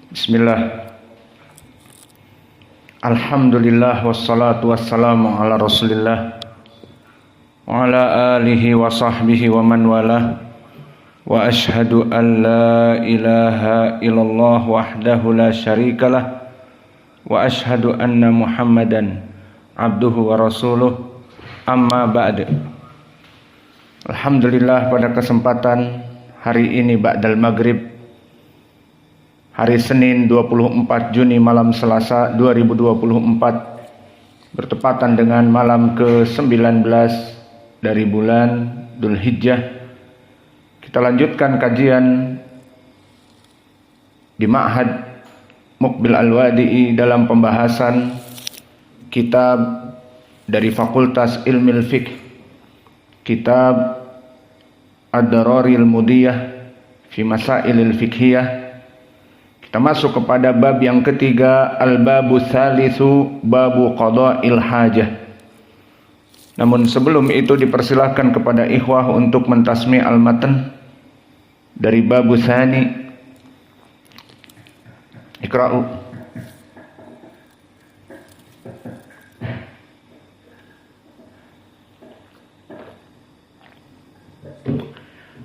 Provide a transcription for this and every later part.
Bismillah. Alhamdulillah wassalatu wassalamu ala Rasulillah wa ala alihi wa sahbihi wa man walah. Wa ashhadu an la ilaha illallah wahdahu la syarikalah wa ashhadu anna Muhammadan abduhu wa rasuluh. Amma ba'd. Alhamdulillah, pada kesempatan hari ini ba'dal maghrib, hari Senin 24 Juni malam Selasa 2024, bertepatan dengan malam ke-19 dari bulan Dzulhijjah. Kita lanjutkan kajian di Ma'had Muqbil Al-Wadi'i dalam pembahasan kitab dari Fakultas Ilmil Fiqh, kitab Ad-Dararil Mudiyah fi Masailil Fiqhiyah. Kita masuk kepada bab yang ketiga, al-babu tsalitsu, babu qada'il hajah. Namun sebelum itu dipersilahkan kepada ikhwah untuk mentasmi' al-matan dari babu tsani. Iqra'u.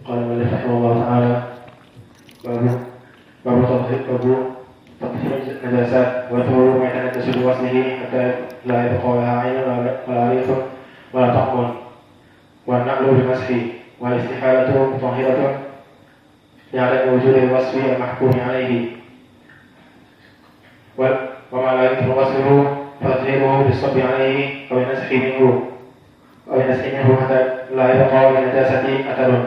Qala rahimahullah ta'ala babu tathhir najasat wa tuhuru ma yatanajasu bi waslihi hatta la yabqa laha 'aynun wa la rifun wa la taqmun wa na'lu bi mashi wa istihalatu mutahhiratun li'adami wujudi wasfi al-mahkumi 'alayhi wa ma la yumkinu wasluhu fatahhiruhu bis-sabbi 'alayhi aw nasxi minhu hatta la yabqa li najasati atharun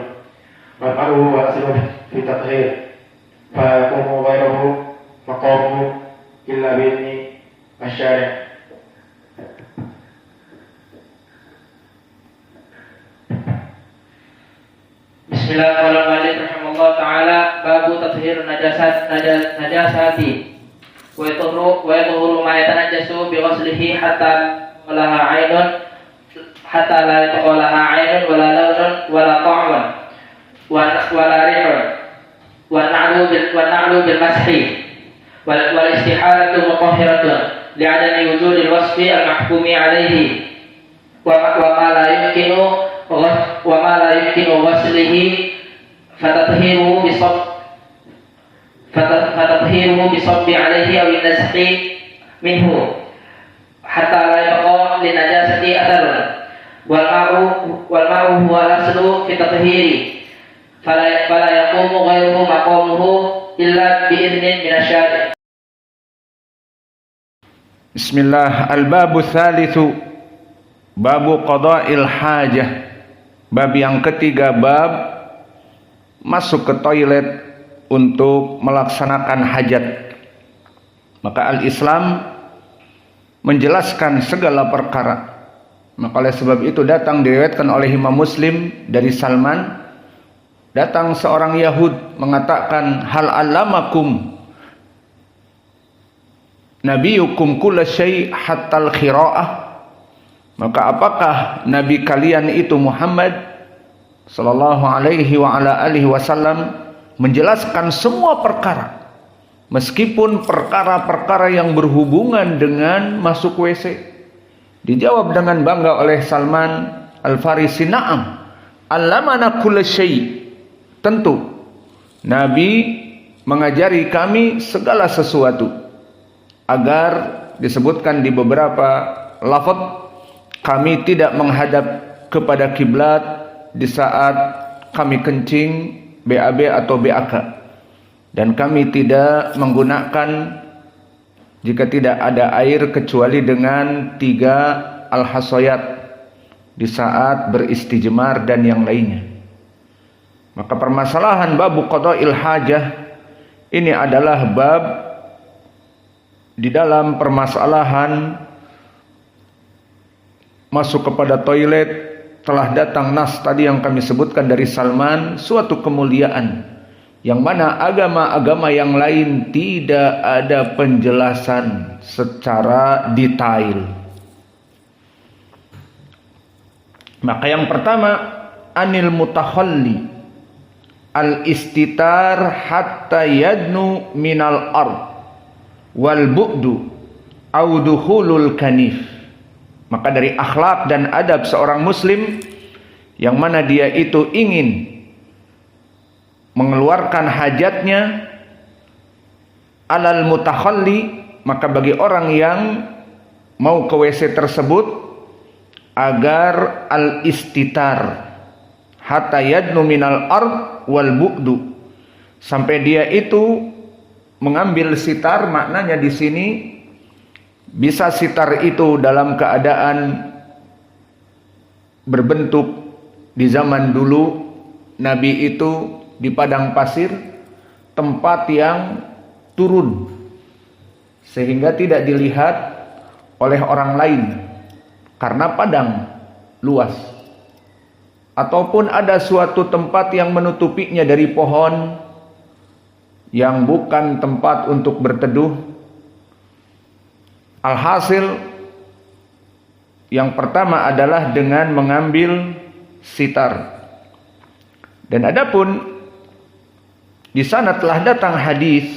wa ma'ruhu wa asluhu fi tathhir فيقوم غيره مقامه إلا بإذن الشارع. Bismillahirrahmanirrahim. Rahimahullah ta'ala. Babu tathhir najasati wa yatuhuru ma yatanajasu bi ghuslihi hatta la yataqalaha 'ainun wa la lawnun wa la ta'mun wa la rihun والنعل بالمسح والاستحالة مطهرة لعدم وجود الوصف المحكوم عليه وما لا يمكن غسله فتطهيره بصب عليه أو النسخ منه حتى لا يبقى للنجاسة أثر والماء هو الأصل في التطهير فلا يقوم غيره مقامه إلا بإذن من الشارع. Bismillah. Al-babu tsalitsu, babu qada'il hajah. Bab yang ketiga, bab masuk ke toilet untuk melaksanakan hajat. Maka al-Islam menjelaskan segala perkara. Maka oleh sebab itu datang diriwayatkan oleh Imam Muslim dari Salman, datang seorang Yahud mengatakan, hal allamakum nabiyukum kulla syai' hatta al-khira'ah. Maka apakah nabi kalian itu Muhammad sallallahu alaihi wa ala alihi wasallam menjelaskan semua perkara, meskipun perkara-perkara yang berhubungan dengan masuk WC? Dijawab dengan bangga oleh Salman Al-Farisi, na'am, allamana kulla syai'. Tentu Nabi mengajari kami segala sesuatu, agar disebutkan di beberapa lafaz, kami tidak menghadap kepada kiblat di saat kami kencing, BAB atau BAK, dan kami tidak menggunakan jika tidak ada air kecuali dengan 3 al-hasoyat di saat beristijmar dan yang lainnya. Maka permasalahan babu qada'il hajah ini adalah bab di dalam permasalahan masuk kepada toilet. Telah datang nas tadi yang kami sebutkan dari Salman, suatu kemuliaan yang mana agama-agama yang lain tidak ada penjelasan secara detail. Maka yang pertama, anil mutakhalli, al-istitar hatta yadnu minal ard wal bu'du au dukhulul kanif. Maka dari akhlak dan adab seorang muslim yang mana dia itu ingin mengeluarkan hajatnya alal mutakhalli, maka bagi orang yang mau ke WC tersebut agar al-istitar hatta yadnu minal ard wal bu'du, sampai dia itu mengambil sitar. Maknanya di sini bisa sitar itu dalam keadaan berbentuk di zaman dulu Nabi itu di padang pasir, tempat yang turun sehingga tidak dilihat oleh orang lain karena padang luas, ataupun ada suatu tempat yang menutupinya dari pohon yang bukan tempat untuk berteduh. Alhasil yang pertama adalah dengan mengambil sitar. Dan adapun di sana telah datang hadis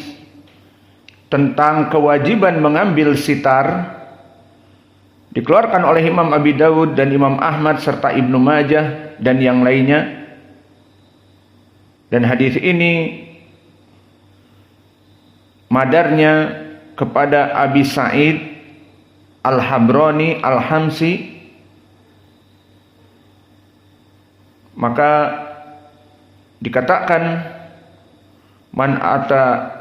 tentang kewajiban mengambil sitar, dikeluarkan oleh Imam Abi Dawud dan Imam Ahmad serta Ibnu Majah dan yang lainnya. Dan hadis ini madarnya kepada Abi Sa'id Al-Habrani Al-Hamsi. Maka dikatakan man ata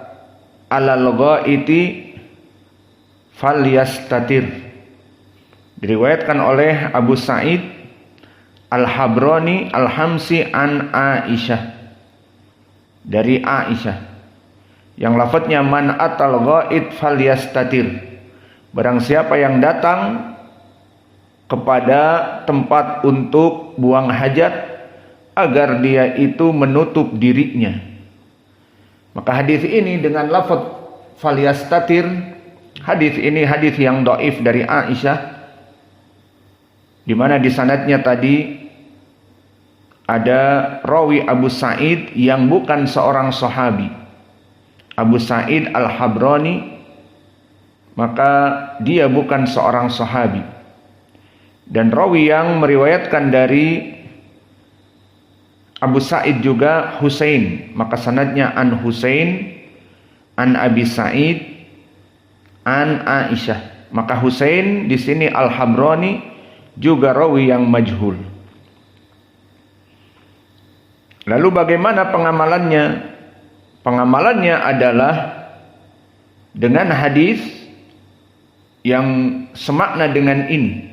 alal ghaiti falyastatir. Diriwayatkan oleh Abu Sa'id Al-Habrani Al-Hamsi an Aisyah, dari Aisyah, yang lafadznya man atal ghaid falyastatir. Barang siapa yang datang kepada tempat untuk buang hajat, agar dia itu menutup dirinya. Maka hadis ini dengan lafaz falyastatir, hadis ini hadis yang dhaif dari Aisyah, di mana di sanadnya tadi ada rawi Abu Sa'id yang bukan seorang sahabi, Abu Sa'id Al-Habrani, maka dia bukan seorang sahabi. Dan rawi yang meriwayatkan dari Abu Sa'id juga Husain, maka sanadnya an Husain an Abi Sa'id an Aisyah. Maka Husain di sini Al-Habrani juga rawi yang majhul. Lalu bagaimana pengamalannya? Pengamalannya adalah dengan hadis yang semakna dengan ini.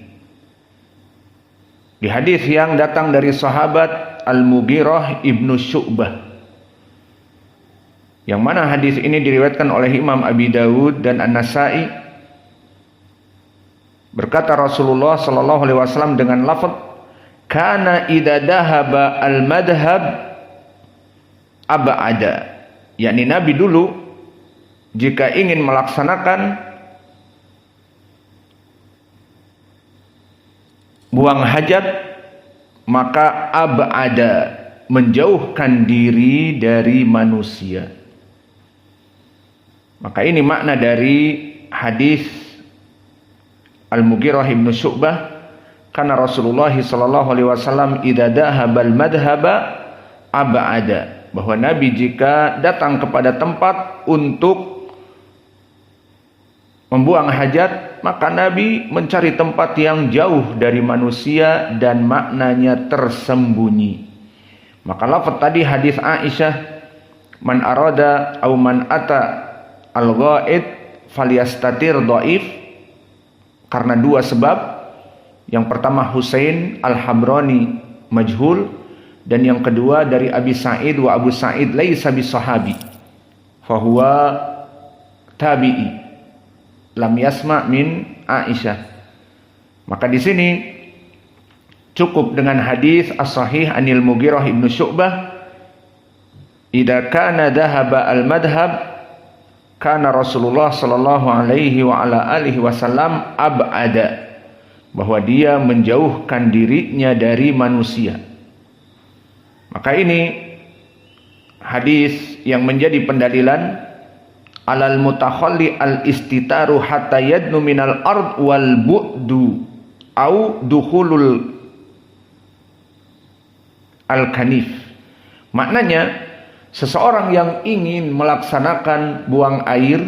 Di hadis yang datang dari sahabat Al-Mughirah ibnu Syu'bah, yang mana hadis ini diriwayatkan oleh Imam Abi Dawud dan An-Nasa'i. Berkata Rasulullah sallallahu alaihi wasallam dengan lafaz kana idza dahaba al-madhhab ab'ada, yakni Nabi dulu jika ingin melaksanakan buang hajat, maka ab'ada, menjauhkan diri dari manusia. Maka ini makna dari hadis Al-Mughirah ibnu Syu'bah, karena Rasulullah sallallahu alaihi wasallam idza dahabal madhhaba ab'ada, bahwa Nabi jika datang kepada tempat untuk membuang hajat, maka Nabi mencari tempat yang jauh dari manusia dan maknanya tersembunyi. Maka lafaz tadi hadis Aisyah man arada au man ata al-ghaid falyastatir dhaif karena dua sebab. Yang pertama Husain Al-Habrani majhul, dan yang kedua dari Abi Sa'id wa Abu Sa'id laisa bisahabi fahuwa tabi'i lam yasma min Aisyah. Maka di sini cukup dengan hadis as-sahih anil Mughirah ibnu Syu'bah, idza kana dhahaba al-madhhab kana Rasulullah sallallahu alaihi wa ala alihi wasallam ab'ada, bahwa dia menjauhkan dirinya dari manusia. Maka ini hadis yang menjadi pendalilan alal mutakhalli al istitaru hatta yadnu minal ard wal bu'du au dukhulul al kanif. Maknanya seseorang yang ingin melaksanakan buang air,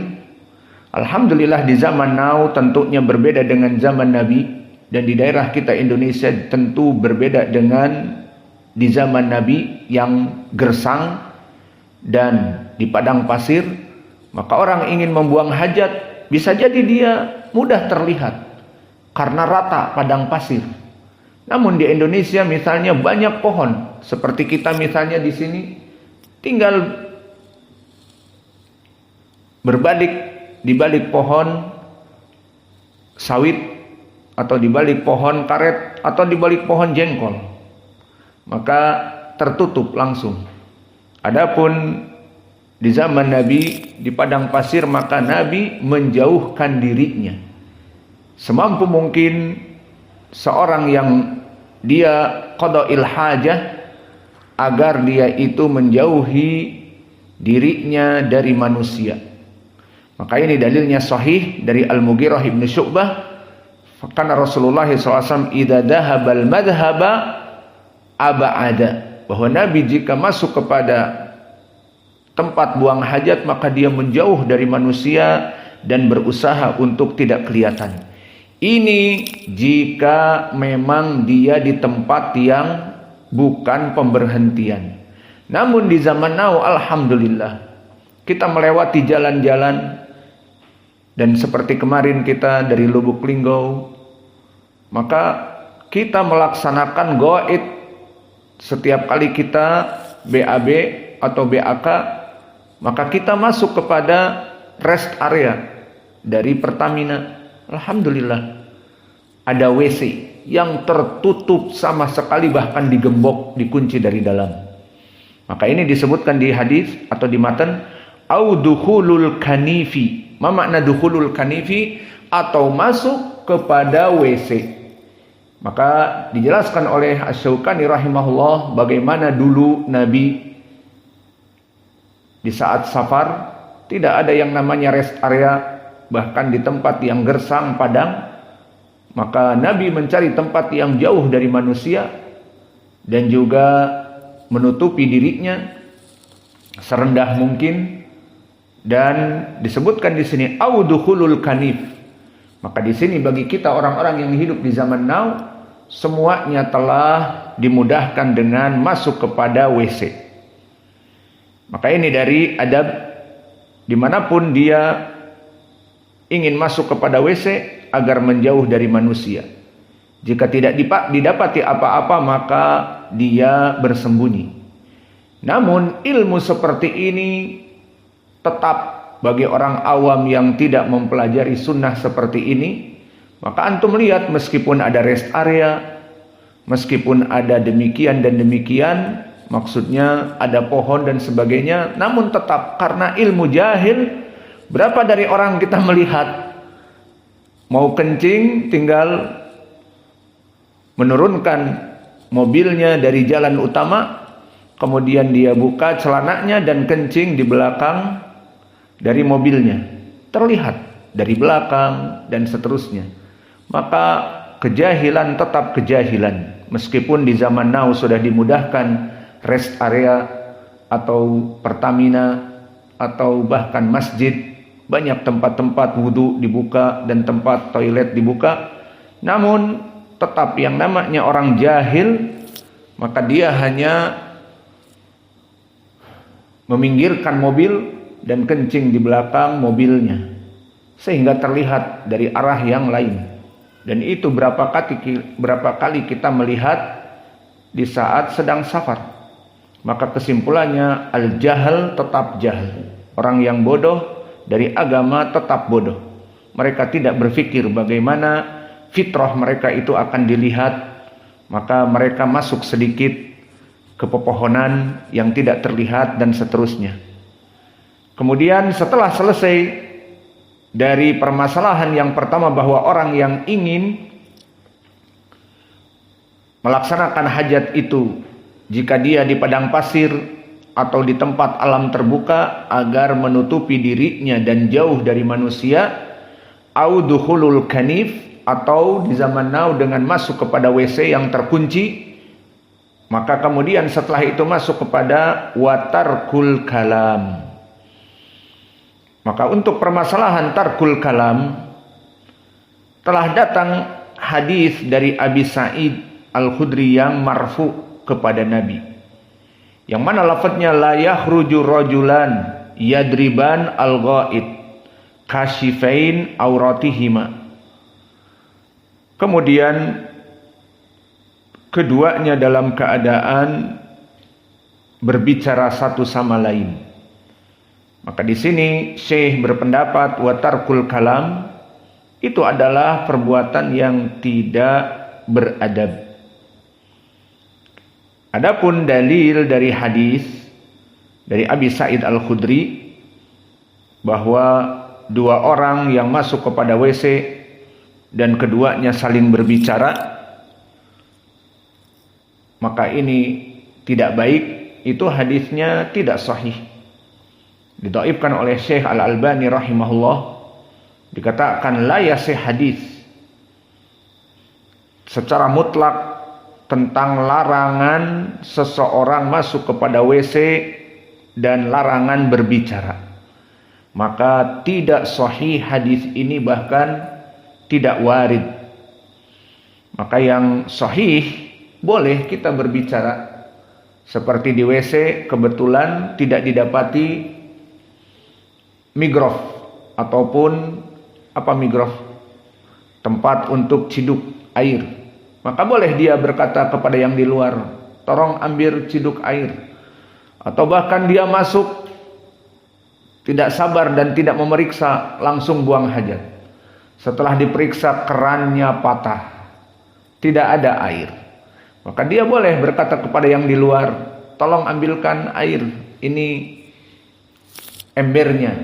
alhamdulillah di zaman now tentunya berbeda dengan zaman Nabi, dan di daerah kita Indonesia tentu berbeda dengan di zaman Nabi yang gersang dan di padang pasir. Maka orang ingin membuang hajat, bisa jadi dia mudah terlihat karena rata padang pasir. Namun di Indonesia misalnya banyak pohon, seperti kita misalnya di sini tinggal berbalik di balik pohon sawit atau di balik pohon karet atau di balik pohon jengkol, maka tertutup langsung. Adapun di zaman Nabi di padang pasir, maka Nabi menjauhkan dirinya semampu mungkin. Seorang yang dia qada'il hajah, agar dia itu menjauhi dirinya dari manusia. Maka ini dalilnya sahih dari Al-Mughirah ibn Syu'bah, karena Rasulullah SAW idza dhahabal madhhaba aba'ada, bahwa Nabi jika masuk kepada tempat buang hajat maka dia menjauh dari manusia dan berusaha untuk tidak kelihatan. Ini jika memang dia di tempat yang bukan pemberhentian. Namun di zaman now alhamdulillah kita melewati jalan-jalan, dan seperti kemarin kita dari Lubuk Linggau, maka kita melaksanakan go'id setiap kali kita BAB atau BAK, maka kita masuk kepada rest area dari Pertamina. Alhamdulillah ada WC yang tertutup sama sekali, bahkan digembok, dikunci dari dalam. Maka ini disebutkan di hadis atau di matan au dukhulul kanifi. Ma makna dukhulul kanifi? Atau masuk kepada WC. Maka dijelaskan oleh Asy-Syaukani rahimahullah bagaimana dulu Nabi di saat safar tidak ada yang namanya rest area, bahkan di tempat yang gersang padang. Maka Nabi mencari tempat yang jauh dari manusia dan juga menutupi dirinya serendah mungkin, dan disebutkan di sini au dukhulul kanif. Maka di sini bagi kita orang-orang yang hidup di zaman now, semuanya telah dimudahkan dengan masuk kepada WC. Maka ini dari adab, dimanapun dia ingin masuk kepada WC agar menjauh dari manusia. Jika tidak didapati apa-apa maka dia bersembunyi. Namun ilmu seperti ini tetap bagi orang awam yang tidak mempelajari sunnah seperti ini. Maka antum lihat, meskipun ada rest area, meskipun ada demikian dan demikian, maksudnya ada pohon dan sebagainya, namun tetap karena ilmu jahil, berapa dari orang kita melihat mau kencing tinggal menurunkan mobilnya dari jalan utama, kemudian dia buka celananya dan kencing di belakang dari mobilnya, terlihat dari belakang dan seterusnya. Maka kejahilan tetap kejahilan, meskipun di zaman now sudah dimudahkan rest area atau Pertamina atau bahkan masjid, banyak tempat-tempat wudhu dibuka dan tempat toilet dibuka. Namun tetap yang namanya orang jahil, maka dia hanya meminggirkan mobil dan kencing di belakang mobilnya sehingga terlihat dari arah yang lain. Dan itu berapa kali kita melihat di saat sedang safar. Maka kesimpulannya al-jahal tetap jahil. Orang yang bodoh dari agama tetap bodoh. Mereka tidak berpikir bagaimana fitrah mereka itu akan dilihat. Maka mereka masuk sedikit ke pepohonan yang tidak terlihat dan seterusnya. Kemudian setelah selesai dari permasalahan yang pertama, bahwa orang yang ingin melaksanakan hajat itu, jika dia di padang pasir atau di tempat alam terbuka agar menutupi dirinya dan jauh dari manusia, au dukhulul kanif, atau di zaman now dengan masuk kepada WC yang terkunci, maka kemudian setelah itu masuk kepada watarkul kalam. Maka untuk permasalahan tarkul kalam telah datang hadis dari Abi Sa'id Al-Khudri yang marfu kepada Nabi, yang mana lafadznya la yakhruju rajulan yadriban al-ghaid kashifain auratihima. Kemudian keduanya dalam keadaan berbicara satu sama lain. Maka di sini Syekh berpendapat wa tarkul kalam itu adalah perbuatan yang tidak beradab. Adapun dalil dari hadis dari Abi Sa'id Al-Khudri bahwa dua orang yang masuk kepada WC dan keduanya saling berbicara, maka ini tidak baik, itu hadisnya tidak sahih. Didhaifkan oleh Syekh Al-Albani rahimahullah, dikatakan la yasih hadis secara mutlak tentang larangan seseorang masuk kepada WC dan larangan berbicara. Maka tidak sahih hadis ini, bahkan tidak warid. Maka yang sahih, boleh kita berbicara. Seperti di WC kebetulan tidak didapati migrof ataupun migrof, tempat untuk ciduk air. Maka boleh dia berkata kepada yang di luar, tolong ambil ciduk air. Atau bahkan dia masuk tidak sabar dan tidak memeriksa, langsung buang hajat. Setelah diperiksa kerannya patah, tidak ada air. Maka dia boleh berkata kepada yang di luar, tolong ambilkan air, ini embernya,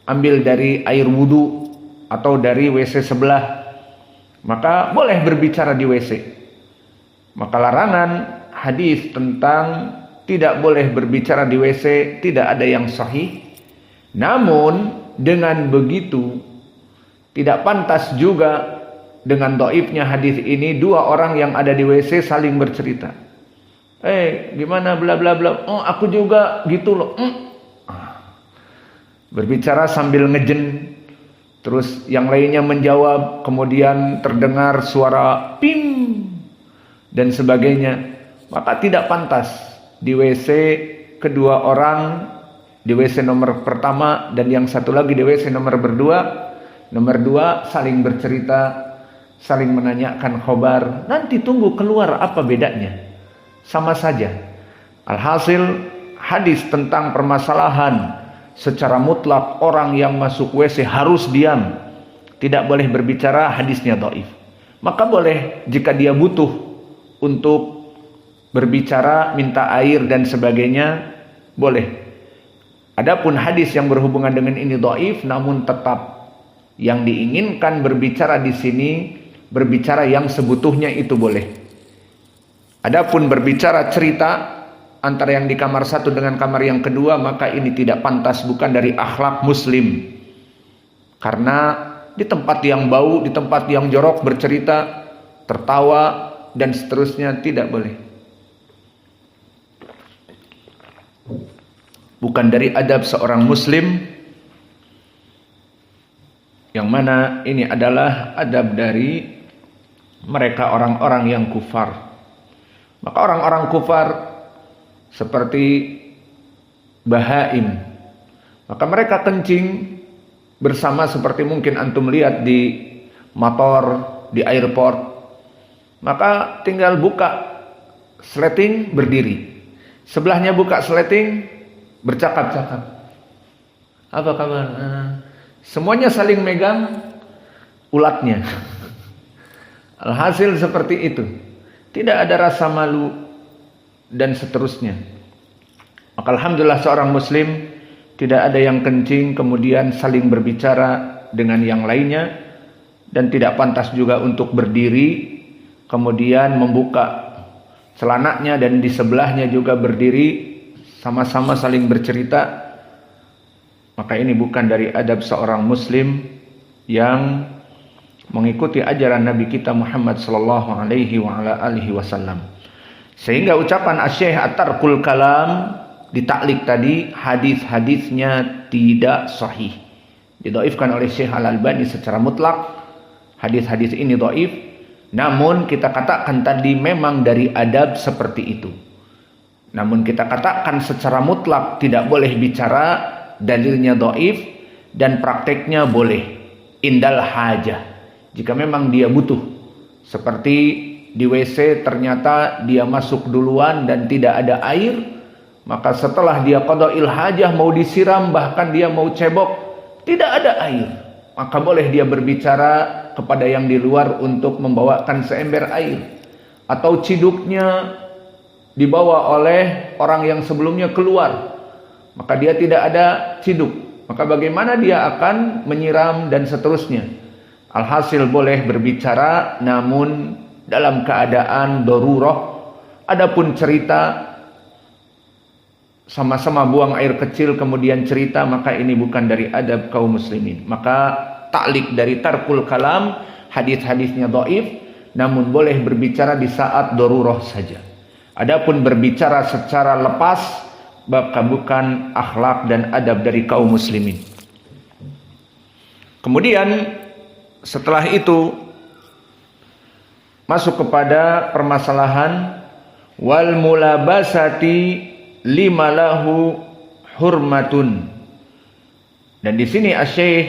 ambil dari air wudu atau dari WC sebelah. Maka boleh berbicara di WC. Maka larangan hadis tentang tidak boleh berbicara di WC tidak ada yang sahih. Namun dengan begitu tidak pantas juga dengan dhaifnya hadis ini dua orang yang ada di WC saling bercerita. Gimana bla bla bla. Oh, aku juga gitu loh. Berbicara sambil ngejen. Terus yang lainnya menjawab, kemudian terdengar suara pim dan sebagainya. Maka tidak pantas di WC kedua orang, di WC nomor pertama dan yang satu lagi di WC nomor dua saling bercerita, saling menanyakan khobar. Nanti tunggu keluar apa bedanya, sama saja. Alhasil hadis tentang permasalahan secara mutlak orang yang masuk WC harus diam, tidak boleh berbicara, hadisnya dhaif. Maka boleh jika dia butuh untuk berbicara, minta air dan sebagainya, boleh. Adapun hadis yang berhubungan dengan ini dhaif, namun tetap yang diinginkan berbicara di sini berbicara yang sebutuhnya itu boleh. Adapun berbicara cerita antara yang di kamar satu dengan kamar yang kedua, maka ini tidak pantas, bukan dari akhlak muslim. Karena di tempat yang bau, di tempat yang jorok bercerita, tertawa dan seterusnya tidak boleh. Bukan dari adab seorang muslim, yang mana ini adalah adab dari mereka orang-orang yang kufar. Maka orang-orang kufar seperti bahaim, maka mereka kencing bersama seperti mungkin antum lihat di motor, di airport. Maka tinggal buka sleting berdiri, sebelahnya buka sleting bercakap-cakap. Apa kabar? Semuanya saling megang ulatnya. Alhasil seperti itu, tidak ada rasa malu dan seterusnya. Maka alhamdulillah seorang muslim tidak ada yang kencing kemudian saling berbicara dengan yang lainnya, dan tidak pantas juga untuk berdiri kemudian membuka celananya dan di sebelahnya juga berdiri sama-sama saling bercerita, maka ini bukan dari adab seorang muslim yang mengikuti ajaran Nabi kita Muhammad sallallahu alaihi wasallam. Sehingga ucapan Asy-Syaikh At-Tarkul Kalam ditaklik tadi, hadis-hadisnya tidak sahih. Didhaifkan oleh Syekh Al-Albani secara mutlak. Hadis-hadis ini dhaif. Namun kita katakan tadi memang dari adab seperti itu. Namun kita katakan secara mutlak tidak boleh bicara dalilnya dhaif dan prakteknya boleh. Indal hajah. Jika memang dia butuh. Seperti di WC ternyata dia masuk duluan dan tidak ada air, maka setelah dia qada'il hajah mau disiram, bahkan dia mau cebok, tidak ada air, maka boleh dia berbicara kepada yang di luar untuk membawakan seember air. Atau ciduknya dibawa oleh orang yang sebelumnya keluar, maka dia tidak ada ciduk, maka bagaimana dia akan menyiram dan seterusnya. Alhasil boleh berbicara namun dalam keadaan darurah. Adapun cerita sama-sama buang air kecil kemudian cerita, maka ini bukan dari adab kaum muslimin. Maka taklik dari Tarkul Kalam, hadis-hadisnya dhaif, namun boleh berbicara di saat darurah saja. Adapun berbicara secara lepas, maka bukan akhlak dan adab dari kaum muslimin. Kemudian setelah itu masuk kepada permasalahan wal mulabasati lima lahu hurmatun. Dan di sini Asy-Syaikh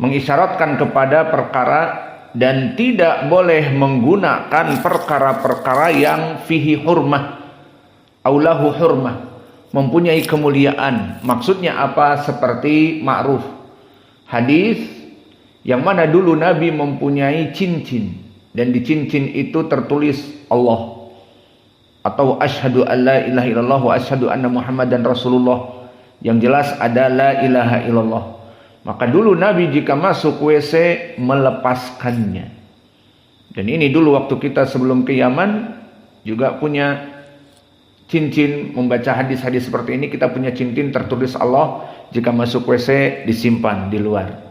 mengisyaratkan kepada perkara dan tidak boleh menggunakan perkara-perkara yang fihi hurmah, aulahu hurmah, mempunyai kemuliaan. Maksudnya apa? Seperti ma'ruf, hadis yang mana dulu Nabi mempunyai cincin, dan di cincin itu tertulis Allah, atau asyhadu an la ilaha illallah wa asyhadu anna muhammadan rasulullah, yang jelas ada la ilaha illallah. Maka dulu Nabi jika masuk WC melepaskannya. Dan ini dulu waktu kita sebelum ke Yaman juga punya cincin, membaca hadis-hadis seperti ini, kita punya cincin tertulis Allah, jika masuk WC disimpan di luar.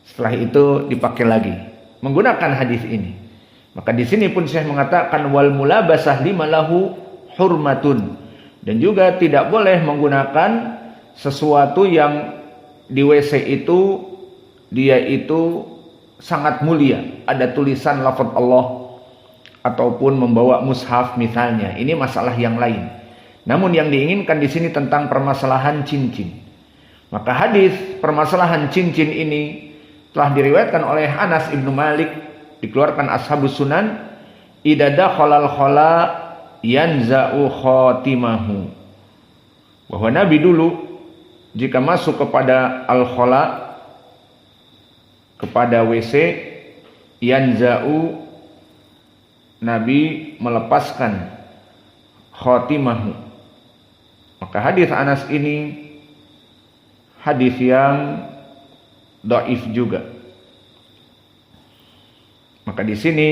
Setelah itu dipakai lagi menggunakan hadis ini. Maka di sini pun Syekh mengatakan wal mulabasah lima lahu hurmatun, dan juga tidak boleh menggunakan sesuatu yang di WC itu dia itu sangat mulia, ada tulisan lafaz Allah, ataupun membawa mushaf misalnya. Ini masalah yang lain. Namun yang diinginkan di sini tentang permasalahan cincin. Maka hadis permasalahan cincin ini telah diriwayatkan oleh Anas ibnu Malik, dikeluarkan Ashabus Sunan, idza dakhalal khala yanza'u khatimahu. Bahwa Nabi dulu jika masuk kepada al-khala, kepada WC, yanza'u, Nabi melepaskan khatimahu. Maka hadis Anas ini hadis yang dhaif juga. Maka di sini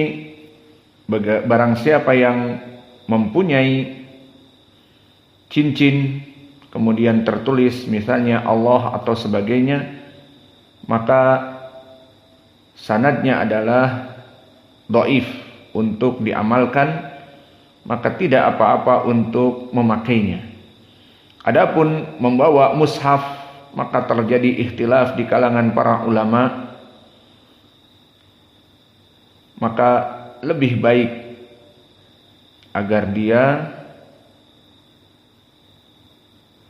barang siapa yang mempunyai cincin kemudian tertulis misalnya Allah atau sebagainya, maka sanadnya adalah dhaif untuk diamalkan, maka tidak apa-apa untuk memakainya. Adapun membawa mushaf, maka terjadi ikhtilaf di kalangan para ulama. Maka lebih baik agar dia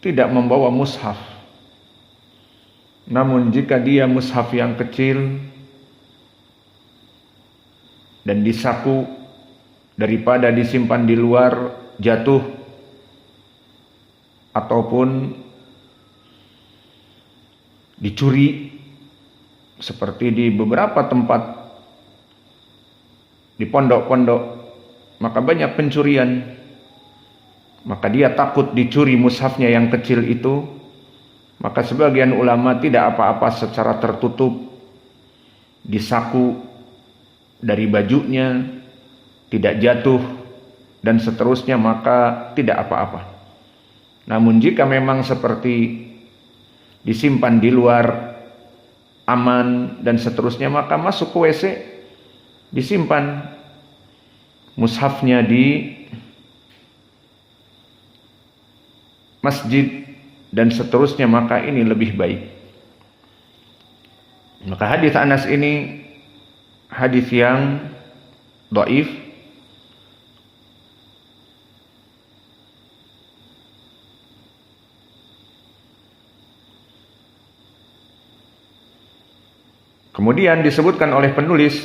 tidak membawa mushaf. Namun jika dia mushaf yang kecil dan disaku, daripada disimpan di luar jatuh ataupun dicuri, seperti di beberapa tempat di pondok-pondok, maka banyak pencurian. Maka dia takut dicuri mushafnya yang kecil itu, maka sebagian ulama tidak apa-apa secara tertutup, disaku dari bajunya, tidak jatuh, dan seterusnya, maka tidak apa-apa. Namun jika memang seperti disimpan di luar aman dan seterusnya, maka masuk ke WC, disimpan mushafnya di masjid dan seterusnya, maka ini lebih baik. Maka hadis Anas ini hadis yang dhaif, kemudian disebutkan oleh penulis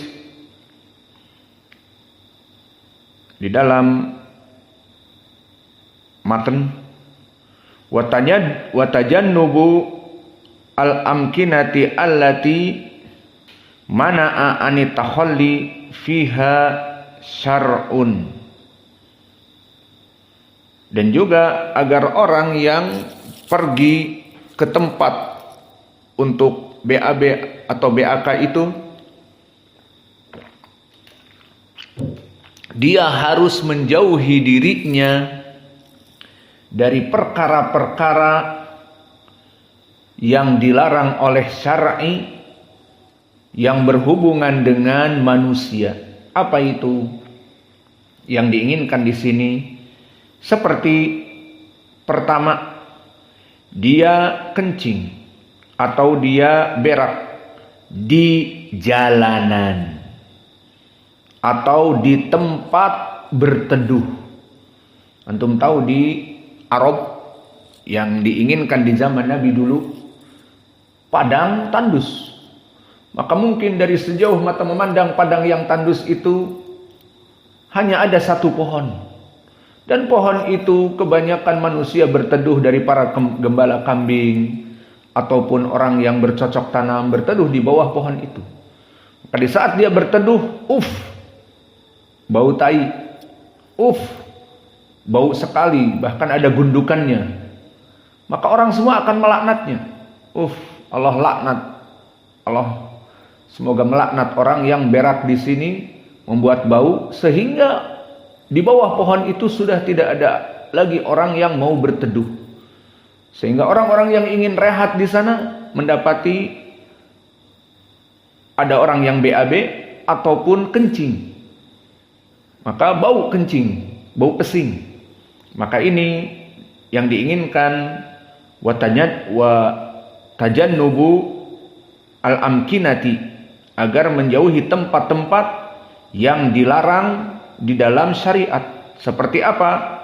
di dalam matan watajannubu al-amkinati allati mana'a anitahalli fiha syar'un, dan juga agar orang yang pergi ke tempat untuk BAB atau BAK itu, dia harus menjauhi dirinya dari perkara-perkara yang dilarang oleh syar'i yang berhubungan dengan manusia. Apa itu yang diinginkan di sini? Seperti pertama, dia kencing atau dia berak di jalanan atau di tempat berteduh. Antum tahu di Arab yang diinginkan di zaman Nabi dulu padang tandus. Maka mungkin dari sejauh mata memandang padang yang tandus itu hanya ada satu pohon. Dan pohon itu kebanyakan manusia berteduh, dari para gembala kambing ataupun orang yang bercocok tanam berteduh di bawah pohon itu. Maka di saat dia berteduh, bau tai, bau sekali, bahkan ada gundukannya. Maka orang semua akan melaknatnya. Allah laknat. Allah semoga melaknat orang yang berak di sini, membuat bau, sehingga di bawah pohon itu sudah tidak ada lagi orang yang mau berteduh. Sehingga orang-orang yang ingin rehat di sana mendapati ada orang yang BAB ataupun kencing. Maka bau kencing, bau pesing. Maka ini yang diinginkan, wa tajannubu al-amkinati, agar menjauhi tempat-tempat yang dilarang di dalam syariat. Seperti apa?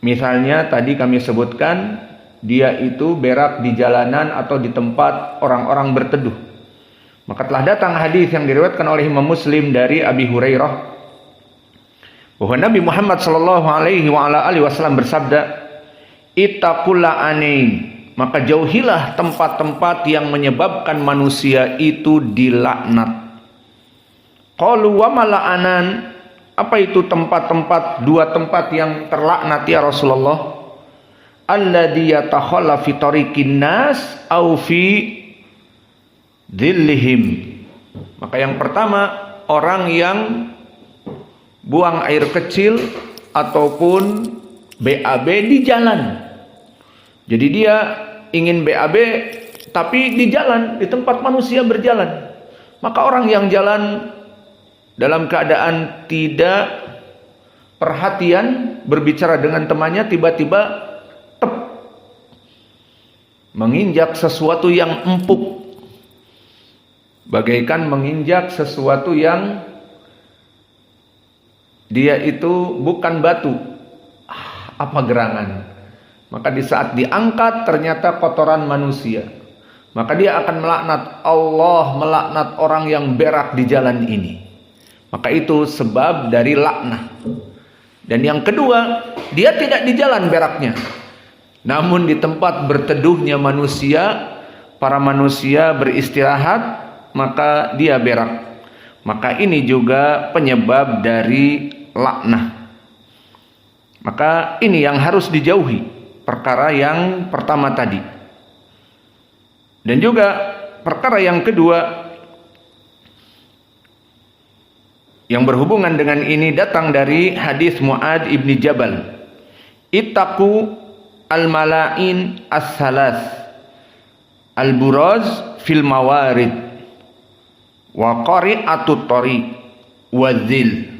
Misalnya tadi kami sebutkan, dia itu berak di jalanan atau di tempat orang-orang berteduh. Maka telah datang hadis yang diriwayatkan oleh Imam Muslim dari Abi Hurairah bahwa Nabi Muhammad sallallahu alaihi wasallam bersabda, "Ittaqulla anain." Maka jauhilah tempat-tempat yang menyebabkan manusia itu dilaknat. Qalu wa mala'anan, apa itu tempat-tempat, dua tempat yang terlaknat ya Rasulullah? Alladhi yatakhalla fi tariqin nas au fi dhillihim. Maka yang pertama, orang yang buang air kecil ataupun BAB di jalan. Jadi dia ingin BAB tapi di jalan, di tempat manusia berjalan. Maka orang yang jalan dalam keadaan tidak perhatian, berbicara dengan temannya, tiba-tiba menginjak sesuatu yang empuk, bagaikan menginjak sesuatu yang dia itu bukan batu, apa gerangan. Maka di saat diangkat ternyata kotoran manusia, maka dia akan melaknat. Allah melaknat orang yang berak di jalan ini. Maka itu sebab dari laknah. Dan yang kedua, dia tidak di jalan beraknya, namun di tempat berteduhnya manusia, para manusia beristirahat, maka dia berak. Maka ini juga penyebab dari laknah. Maka ini yang harus dijauhi, perkara yang pertama tadi. Dan juga perkara yang kedua, yang berhubungan dengan ini datang dari hadis Mu'adz ibni Jabal. Ittaqu al-mala'in as-salas al-buraz fil mawarid wa qari'atut tariq wa dhil.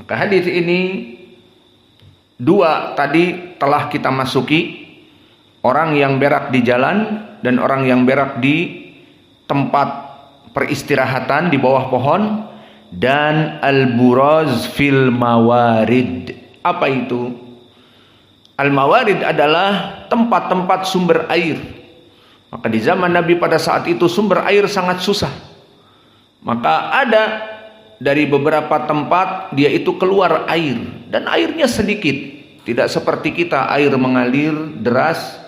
Maka hadis ini dua tadi telah kita masuki, orang yang berak di jalan dan orang yang berak di tempat peristirahatan di bawah pohon, dan al-buraz fil mawarid. Apa itu? Al-mawarid adalah tempat-tempat sumber air. Maka di zaman Nabi pada saat itu sumber air sangat susah. Maka ada dari beberapa tempat dia itu keluar air, dan airnya sedikit. Tidak seperti kita, air mengalir deras,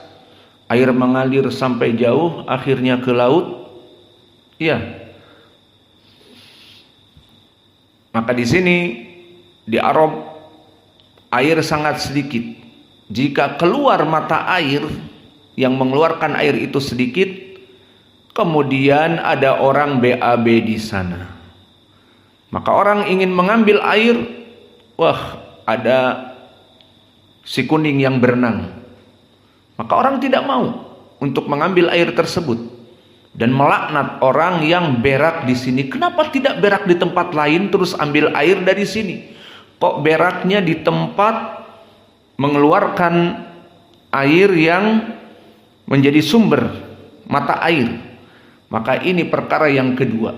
air mengalir sampai jauh, akhirnya ke laut. Iya. Maka di sini di Arab air sangat sedikit. Jika keluar mata air yang mengeluarkan air itu sedikit, kemudian ada orang BAB di sana, maka orang ingin mengambil air, wah ada si kuning yang berenang, maka orang tidak mau untuk mengambil air tersebut dan melaknat orang yang berak di sini. Kenapa tidak berak di tempat lain terus ambil air dari sini? Kok beraknya di tempat mengeluarkan air yang menjadi sumber mata air? Maka ini perkara yang kedua.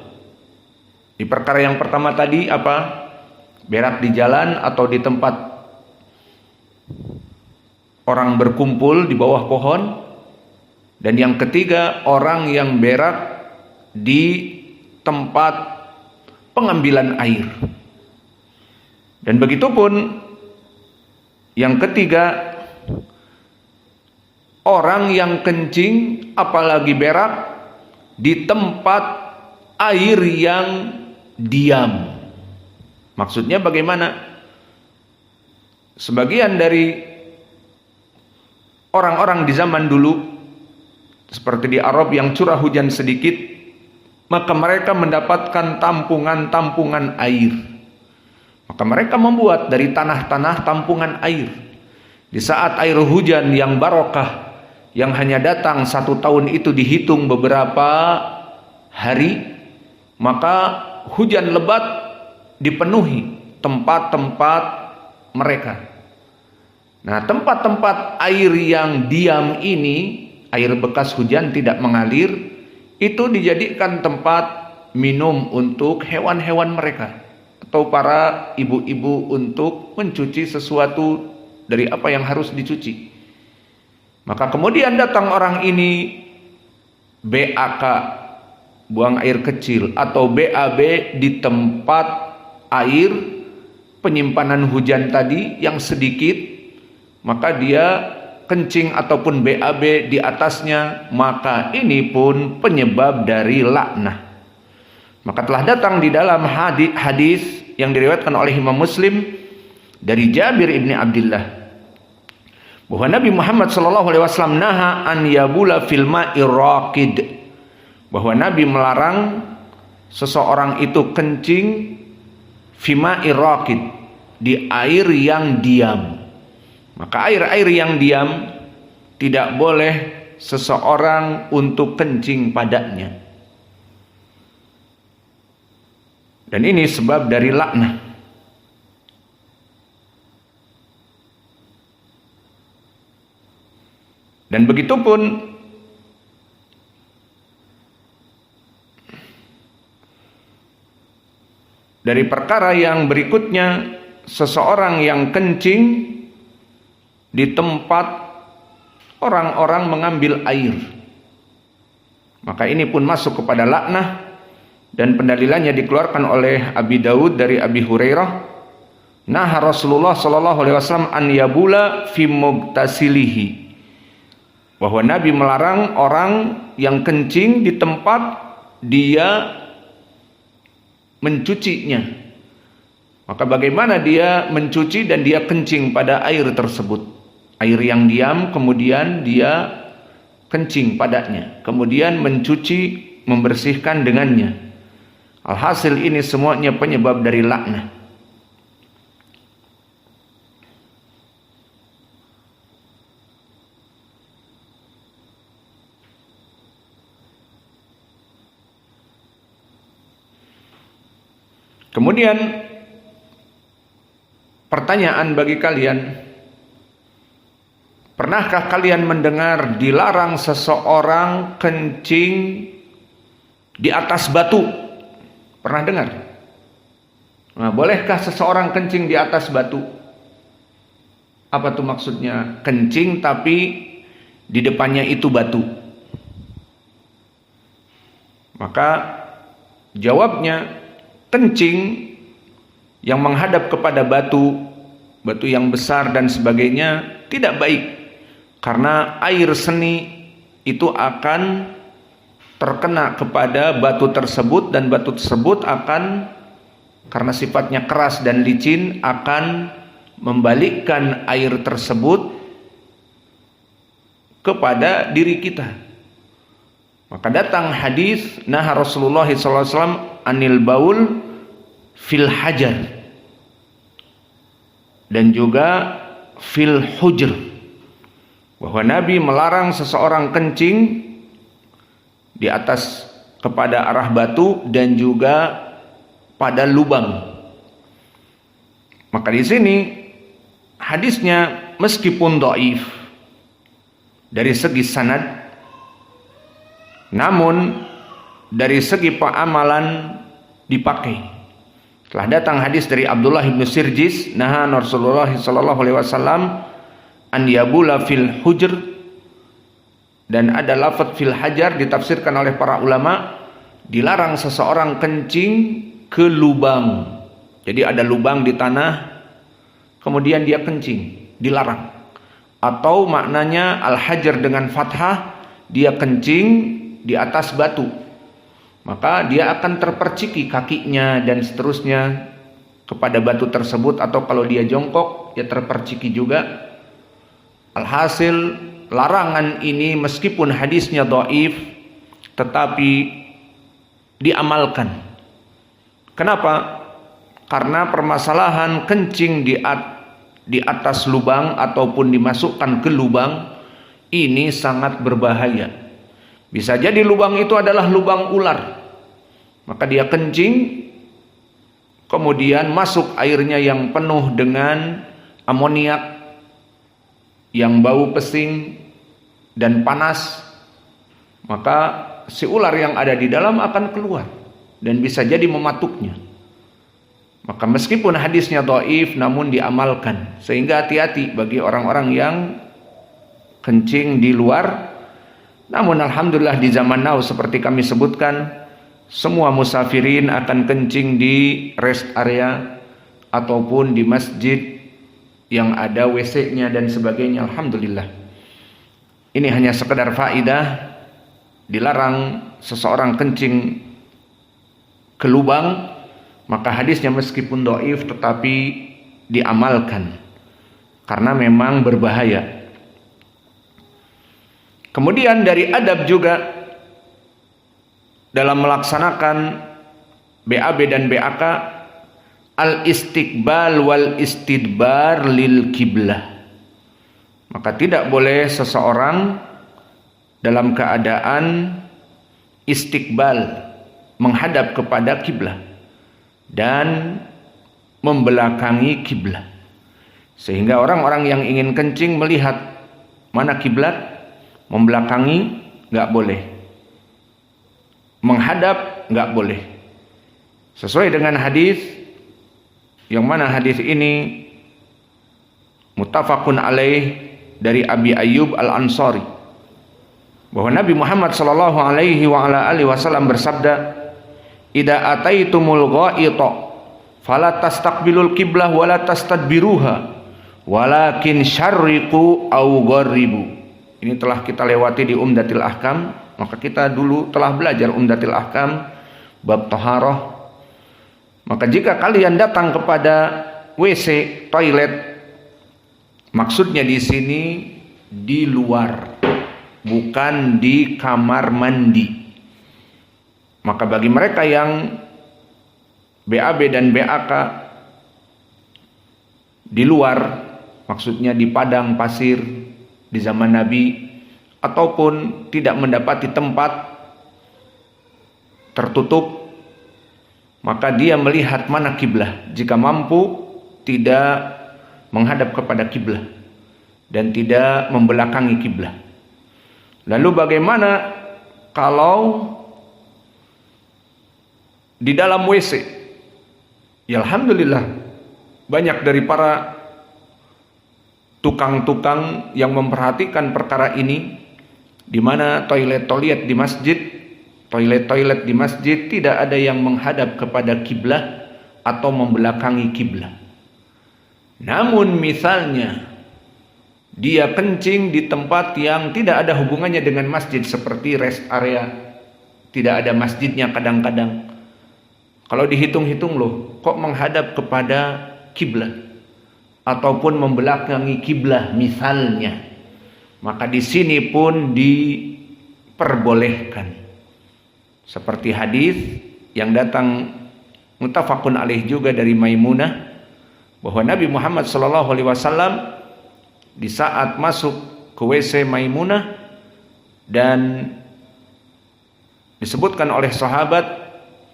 Di perkara yang pertama tadi apa? Berak di jalan atau di tempat orang berkumpul di bawah pohon. Dan yang ketiga, orang yang berak di tempat pengambilan air. Dan begitu pun yang ketiga, orang yang kencing apalagi berak di tempat air yang diam. Maksudnya bagaimana? Sebagian dari orang-orang di zaman dulu, seperti di Arab yang curah hujan sedikit, maka mereka mendapatkan tampungan-tampungan air. Maka mereka membuat dari tanah-tanah tampungan air. Di saat air hujan yang barokah, yang hanya datang 1 tahun itu dihitung beberapa hari, maka hujan lebat dipenuhi tempat-tempat mereka. Nah, tempat-tempat air yang diam ini, air bekas hujan tidak mengalir, itu dijadikan tempat minum untuk hewan-hewan mereka, atau para ibu-ibu untuk mencuci sesuatu dari apa yang harus dicuci. Maka kemudian datang orang ini BAK, buang air kecil, atau BAB di tempat air penyimpanan hujan tadi yang sedikit, maka dia kencing ataupun BAB di atasnya, maka ini pun penyebab dari laknah. Maka telah datang di dalam hadis yang diriwayatkan oleh Imam Muslim dari Jabir ibni Abdullah bahwa Nabi Muhammad SAW naha an yabula fil ma'ir raqid, bahwa Nabi melarang seseorang itu kencing fima iraqid, di air yang diam. Maka air-air yang diam tidak boleh seseorang untuk kencing padanya. Dan ini sebab dari laknah. Dan begitu pun dari perkara yang berikutnya, seseorang yang kencing di tempat orang-orang mengambil air, maka ini pun masuk kepada laknah. Dan pendalilannya dikeluarkan oleh Abi Daud dari Abi Hurairah, nah Rasulullah SAW an yabula fi mugtasilihi, bahwa Nabi melarang orang yang kencing di tempat dia mencucinya. Maka bagaimana dia mencuci dan dia kencing pada air tersebut, air yang diam, kemudian dia kencing padanya, kemudian mencuci, membersihkan dengannya. Alhasil ini semuanya penyebab dari laknah. Kemudian pertanyaan bagi kalian, pernahkah kalian mendengar dilarang seseorang kencing di atas batu? Pernah dengar? Nah, bolehkah seseorang kencing di atas batu? Apa tuh maksudnya? Kencing tapi di depannya itu batu. Maka jawabnya, kencing yang menghadap kepada batu, batu yang besar dan sebagainya tidak baik, karena air seni itu akan terkena kepada batu tersebut, dan batu tersebut akan, karena sifatnya keras dan licin, akan membalikkan air tersebut kepada diri kita. Maka datang hadis, nah Rasulullah SAW anil baul fil hajar, dan juga fil hujr, bahwa Nabi melarang seseorang kencing di atas kepada arah batu dan juga pada lubang. Maka di sini hadisnya meskipun dhaif dari segi sanad, namun dari segi amalan dipakai. Telah datang hadis dari Abdullah bin Sirjis, naha Rasulullah sallallahu alaihi wasallam an yabula fil hujr, dan ada lafaz fil hajar ditafsirkan oleh para ulama, dilarang seseorang kencing ke lubang. Jadi ada lubang di tanah, kemudian dia kencing, dilarang. Atau maknanya al hajar dengan fathah, dia kencing di atas batu, maka dia akan terperciki kakinya dan seterusnya kepada batu tersebut, atau kalau dia jongkok ya terperciki juga. Alhasil larangan ini meskipun hadisnya dhaif tetapi diamalkan. Kenapa? Karena permasalahan kencing di atas lubang ataupun dimasukkan ke lubang ini sangat berbahaya. Bisa jadi lubang itu adalah lubang ular, maka dia kencing, kemudian masuk airnya yang penuh dengan amoniak yang bau pesing dan panas, maka si ular yang ada di dalam akan keluar dan bisa jadi mematuknya. Maka meskipun hadisnya dhaif namun diamalkan, sehingga hati-hati bagi orang-orang yang kencing di luar. Namun alhamdulillah di zaman now seperti kami sebutkan, semua musafirin akan kencing di rest area ataupun di masjid yang ada WC-nya dan sebagainya. Alhamdulillah. Ini hanya sekedar faedah, dilarang seseorang kencing ke lubang, maka hadisnya meskipun dhaif tetapi diamalkan karena memang berbahaya. Kemudian dari adab juga dalam melaksanakan BAB dan BAK, al-istiqbal wal istidbar lil kiblah. Maka tidak boleh seseorang dalam keadaan istiqbal, menghadap kepada kiblah, dan membelakangi kiblah, sehingga orang-orang yang ingin kencing melihat mana kiblat, membelakangi nggak boleh, menghadap nggak boleh, sesuai dengan hadis yang mana hadis ini muttafaqun alaih dari Abi Ayyub Al-Ansari, bahwa Nabi Muhammad sallallahu alaihi wa ala alihi wasallam bersabda, "Idza ataitumul ghaita fala tastaqbilul qiblah wala tastadbiruha walakin syarriqu aw gharribu." Ini telah kita lewati di Umdatil Ahkam, maka kita dulu telah belajar Umdatil Ahkam bab taharah. Maka jika kalian datang kepada WC, toilet, maksudnya di sini di luar, bukan di kamar mandi. Maka bagi mereka yang BAB dan BAK di luar, maksudnya di padang pasir di zaman Nabi, ataupun tidak mendapati tempat tertutup, maka dia melihat mana kiblah. Jika mampu, tidak menghadap kepada kiblah dan tidak membelakangi kiblah. Lalu bagaimana kalau di dalam WC? Ya alhamdulillah, banyak dari para tukang-tukang yang memperhatikan perkara ini, di mana toilet-toilet di masjid tidak ada yang menghadap kepada kiblah atau membelakangi kiblah. Namun misalnya dia kencing di tempat yang tidak ada hubungannya dengan masjid, seperti rest area, tidak ada masjidnya kadang-kadang. Kalau dihitung-hitung loh, kok menghadap kepada kiblah ataupun membelakangi kiblah misalnya, maka di sini pun diperbolehkan. Seperti hadis yang datang muttafaqun alaih juga dari Maimunah, bahwa Nabi Muhammad SAW di saat masuk ke WC Maimunah, dan disebutkan oleh sahabat,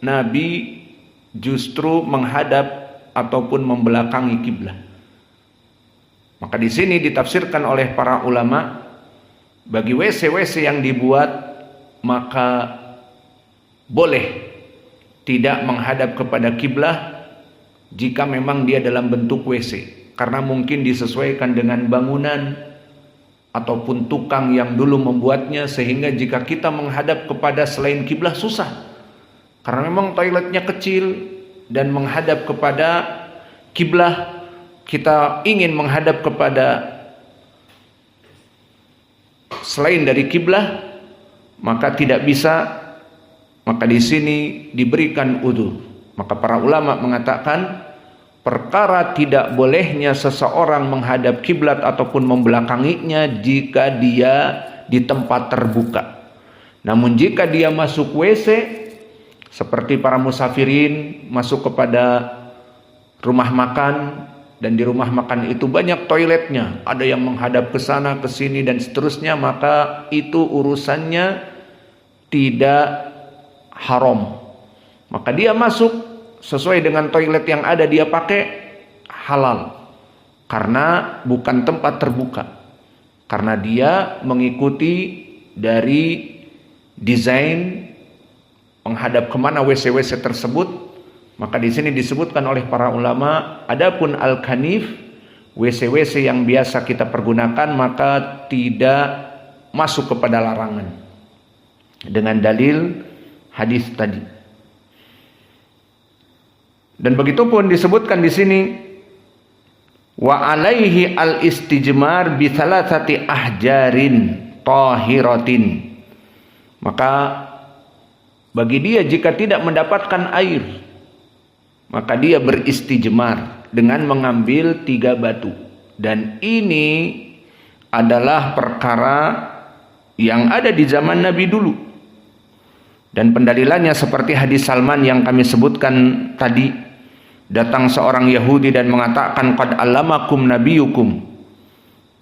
Nabi justru menghadap ataupun membelakangi kiblah. Maka di sini ditafsirkan oleh para ulama, bagi WC-WC yang dibuat, maka boleh tidak menghadap kepada kiblah jika memang dia dalam bentuk WC, karena mungkin disesuaikan dengan bangunan ataupun tukang yang dulu membuatnya, sehingga jika kita menghadap kepada selain kiblah susah. Karena memang toiletnya kecil dan menghadap kepada kiblah, kita ingin menghadap kepada selain dari kiblah, maka tidak bisa. Maka di sini diberikan udzur. Maka para ulama mengatakan, perkara tidak bolehnya seseorang menghadap kiblat ataupun membelakanginya jika dia di tempat terbuka. Namun jika dia masuk WC, seperti para musafirin masuk kepada rumah makan, dan di rumah makan itu banyak toiletnya, ada yang menghadap ke sana ke sini dan seterusnya, maka itu urusannya tidak haram. Maka dia masuk sesuai dengan toilet yang ada, dia pakai, halal, karena bukan tempat terbuka, karena dia mengikuti dari desain menghadap kemana WC-WC tersebut. Maka di sini disebutkan oleh para ulama, adapun al-kanif, WC-WC yang biasa kita pergunakan, maka tidak masuk kepada larangan dengan dalil hadis tadi. Dan begitu pun disebutkan di sini, wa alaihi al-istijmar bi thalathati ahjarin tahiratin. Maka bagi dia jika tidak mendapatkan air, maka dia beristijmar dengan mengambil 3 batu. Dan ini adalah perkara yang ada di zaman Nabi dulu. Dan pendalilannya seperti hadis Salman yang kami sebutkan tadi. Datang seorang Yahudi dan mengatakan, qad allamakum nabiyukum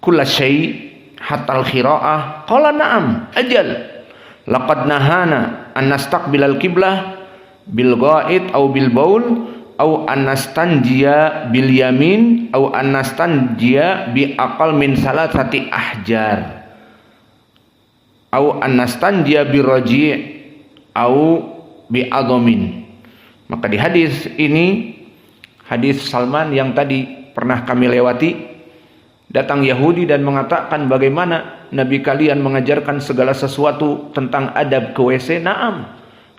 kulla syai' hatta al-khira'ah. Qala na'am ajal. Laqad nahana an nastaqbilal qiblah bil ghaid au bil baul au an nastanjiya bil yamin au an nastanjiya bi aqal min salasati ahjar au an nastanjiya bi raji' au bi adhamin. Maka di hadis ini, hadis Salman yang tadi pernah kami lewati, datang Yahudi dan mengatakan, bagaimana Nabi kalian mengajarkan segala sesuatu tentang adab ke WC? Naam,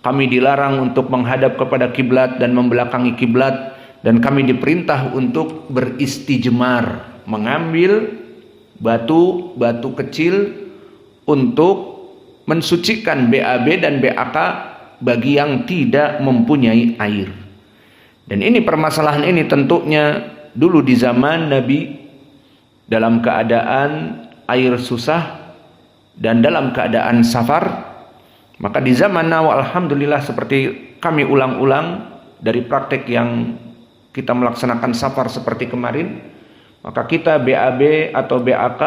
kami dilarang untuk menghadap kepada kiblat dan membelakangi kiblat, dan kami diperintah untuk beristijmar, mengambil batu-batu kecil untuk mensucikan BAB dan BAK bagi yang tidak mempunyai air. Dan ini permasalahan ini tentunya dulu di zaman Nabi dalam keadaan air susah dan dalam keadaan safar. Maka di zaman now alhamdulillah, seperti kami ulang-ulang, dari praktek yang kita melaksanakan safar seperti kemarin, maka kita BAB atau BAK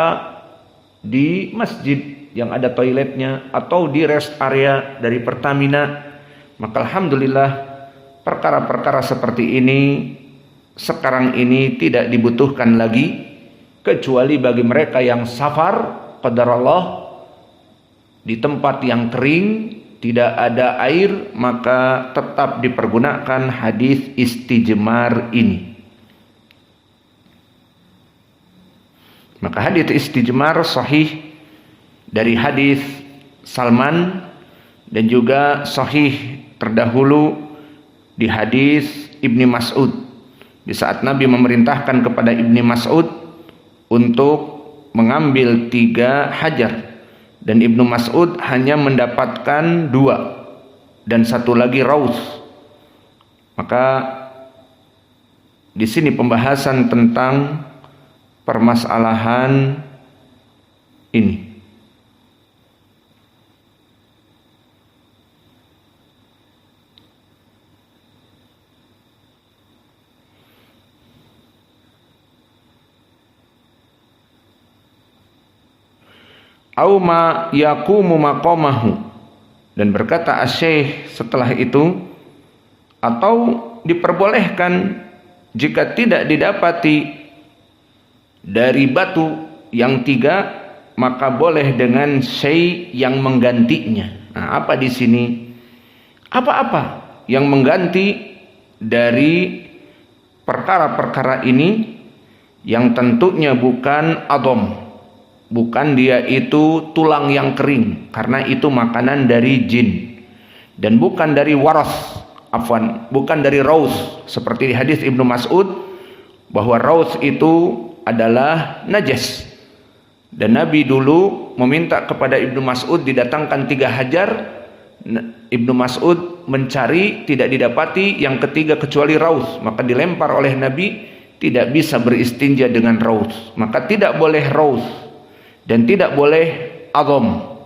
di masjid yang ada toiletnya atau di rest area dari Pertamina, maka alhamdulillah perkara-perkara seperti ini sekarang ini tidak dibutuhkan lagi, kecuali bagi mereka yang safar qadarullah di tempat yang kering tidak ada air, maka tetap dipergunakan hadis istijmar ini. Maka hadis istijmar sahih dari hadis Salman dan juga sahih terdahulu di hadis Ibni Mas'ud. Di saat Nabi memerintahkan kepada Ibni Mas'ud untuk mengambil 3 hajar, dan Ibnu Mas'ud hanya mendapatkan 2 dan 1 lagi raus. Maka di sini pembahasan tentang permasalahan ini. Au ma yaqumu maqamahu, dan berkata asy-syekh setelah itu, atau diperbolehkan jika tidak didapati dari batu yang 3, maka boleh dengan syai' yang menggantinya. Nah, apa di sini? Apa-apa yang mengganti dari perkara-perkara ini yang tentunya bukan adom, bukan dia itu tulang yang kering, karena itu makanan dari jin, dan bukan dari waras, bukan dari raus, seperti di hadis Ibnu Mas'ud bahwa raus itu adalah najas, dan Nabi dulu meminta kepada Ibnu Mas'ud didatangkan 3 hajar. Ibnu Mas'ud mencari, tidak didapati yang ketiga kecuali raus, maka dilempar oleh Nabi, tidak bisa beristinja dengan raus, maka tidak boleh raus dan tidak boleh azam.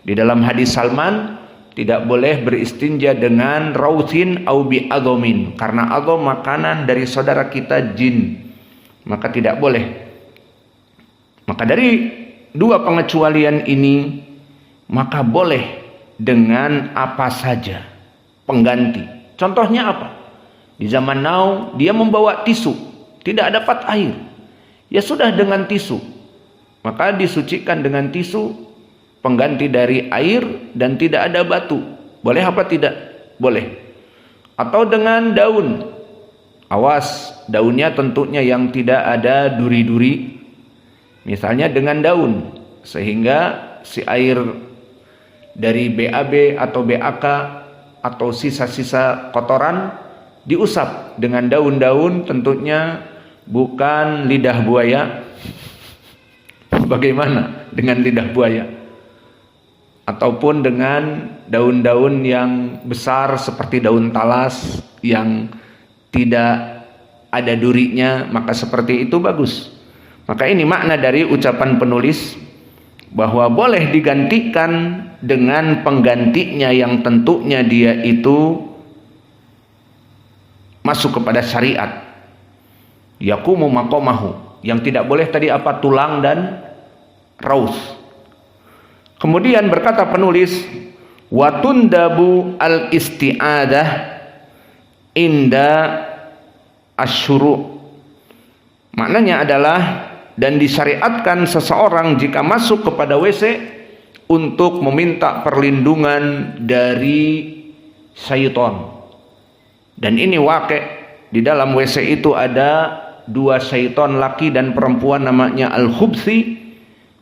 Di dalam hadis Salman tidak boleh beristinja dengan rausin au bi azamin, karena azam makanan dari saudara kita jin, maka tidak boleh. Maka dari 2 pengecualian ini, maka boleh dengan apa saja pengganti. Contohnya apa? Di zaman now dia membawa tisu, tidak dapat air, ya sudah dengan tisu, maka disucikan dengan tisu, pengganti dari air, dan tidak ada batu. Boleh apa tidak? Boleh. Atau dengan daun. Awas, daunnya tentunya yang tidak ada duri-duri. Misalnya dengan daun, sehingga si air dari BAB atau BAK atau sisa-sisa kotoran diusap dengan daun-daun, tentunya bukan lidah buaya. Bagaimana dengan lidah buaya? Ataupun dengan daun-daun yang besar seperti daun talas yang tidak ada durinya, maka seperti itu bagus. Maka ini makna dari ucapan penulis bahwa boleh digantikan dengan penggantinya yang tentunya dia itu masuk kepada syariat. Yaqumu maqamahu, yang tidak boleh tadi apa? Tulang dan raus. Kemudian berkata penulis, watundabu al-isti'adah inda asyuru. Maknanya adalah, dan disyariatkan seseorang jika masuk kepada WC untuk meminta perlindungan dari syaitan. Dan ini wakil, di dalam WC itu ada 2 syaitan laki dan perempuan, namanya al-khubsi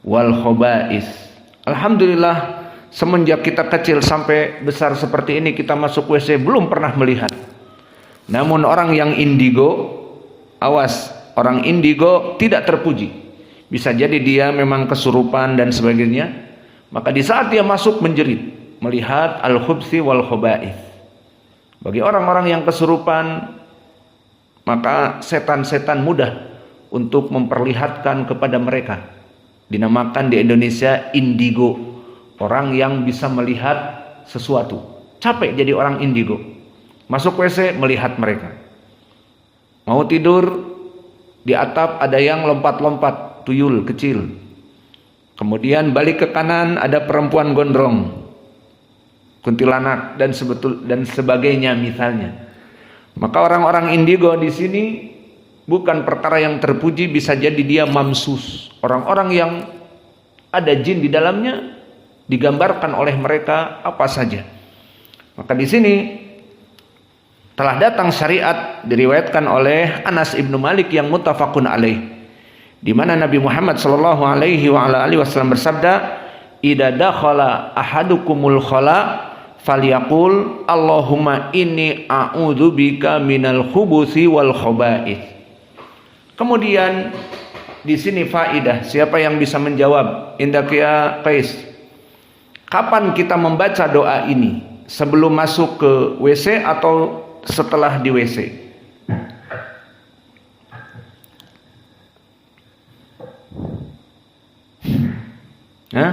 wal khobais. Alhamdulillah, semenjak kita kecil sampai besar seperti ini, kita masuk WC belum pernah melihat. Namun orang yang indigo, awas, orang indigo tidak terpuji. Bisa jadi dia memang kesurupan dan sebagainya, maka di saat dia masuk menjerit melihat al-khubsi wal khobais. Bagi orang-orang yang kesurupan, maka setan-setan mudah untuk memperlihatkan kepada mereka. Dinamakan di Indonesia indigo, orang yang bisa melihat sesuatu. Capek jadi orang indigo. Masuk WC melihat mereka. Mau tidur di atap ada yang lompat-lompat, tuyul kecil. Kemudian balik ke kanan ada perempuan gondrong, kuntilanak dan sebagainya misalnya. Maka orang-orang indigo di sini bukan perkara yang terpuji, bisa jadi dia mamsus. Orang-orang yang ada jin di dalamnya digambarkan oleh mereka apa saja. Maka di sini telah datang syariat diriwayatkan oleh Anas ibnu Malik yang muttafaqun alaih, di mana Nabi Muhammad sallallahu alaihi wasallam bersabda, "Idza dakhala ahadukumul khala falyaqul Allahumma inni a'udzubika minal khubuthi wal khaba'ith." Kemudian di sini faidah, siapa yang bisa menjawab? Indak ya Qais. Kapan kita membaca doa ini? Sebelum masuk ke WC atau setelah di WC? Hah?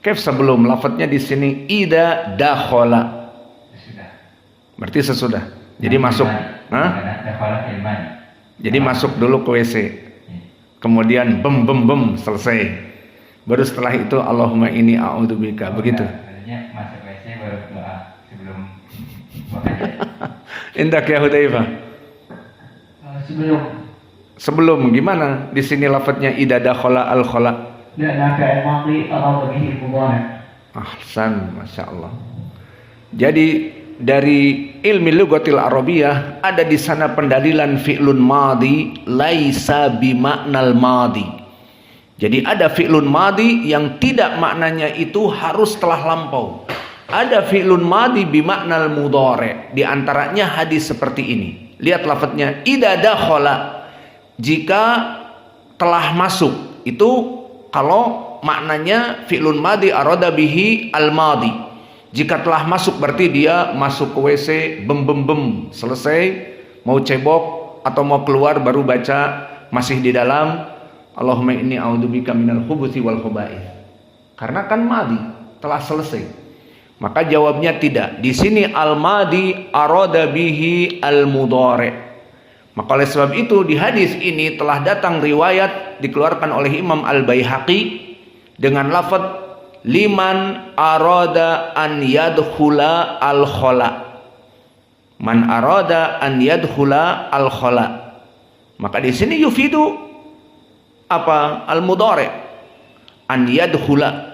Kef sebelum, lafadznya di sini ida dakhala. Berarti sesudah. Jadi masuk. Hah? Jadi masuk dulu ke WC. Kemudian bem selesai. Baru setelah itu Allahumma inni a'udzubika. Begitu. Masuk WC baru doa sebelum Indak ya Hudzaifah. Sebelum gimana? Di sini lafadznya ida dakhala al khala. Ahsan, masya Allah. Jadi dari ilmi lughatil arabiyah ada di sana pendalilan fi'lun madhi laisa bimaknal madhi. Jadi ada fi'lun madhi yang tidak maknanya itu harus telah lampau. Ada fi'lun madhi bimaknal mudhari. Di antaranya hadis seperti ini. Lihat lafadznya idza dakhala, jika telah masuk. Itu kalau maknanya fi'lun madhi arada bihi al-madhi. Jika telah masuk berarti dia masuk ke WC, bem selesai, mau cebok atau mau keluar baru baca masih di dalam Allahumma inni a'udzubika minal khubuthi wal khaba'ith. Karena kan madhi, telah selesai. Maka jawabnya tidak. Di sini al-madhi arada bihi al-mudhari. Maka oleh sebab itu di hadis ini telah datang riwayat dikeluarkan oleh Imam Al-Baihaqi dengan lafaz liman arada an yadkhula al-khala. Man arada an yadkhula al-khala. Maka di sini yufidu apa? Al-mudhari. An yadkhula.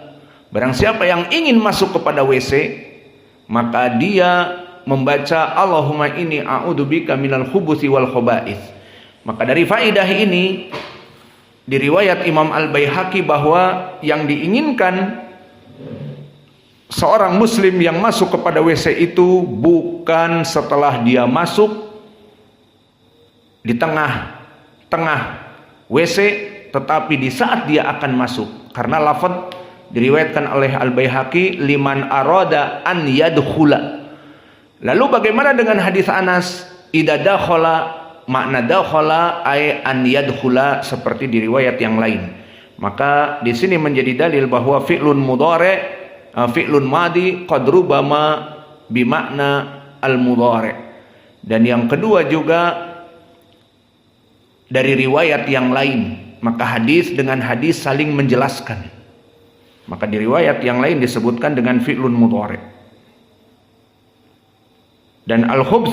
Barang siapa yang ingin masuk kepada WC, maka dia membaca Allahumma inni a'udzubika minal khubuthi wal khaba'ith. Maka dari faidah ini di riwayat Imam Al-Baihaqi bahwa yang diinginkan seorang muslim yang masuk kepada WC itu bukan setelah dia masuk di tengah WC, tetapi di saat dia akan masuk. Karena lafaz diriwayatkan oleh Al-Baihaqi liman arada an yadkhula. Lalu bagaimana dengan hadis Anas idza dakhala, makna dakhala ay an yadkhula seperti di riwayat yang lain. Maka di sini menjadi dalil bahwa fi'lun mudhari, fi'lun madhi qad rubama bimakna al-mudhari. Dan yang kedua juga dari riwayat yang lain, maka hadis dengan hadis saling menjelaskan. Maka di riwayat yang lain disebutkan dengan fi'lun mudhari. Dan al-khubz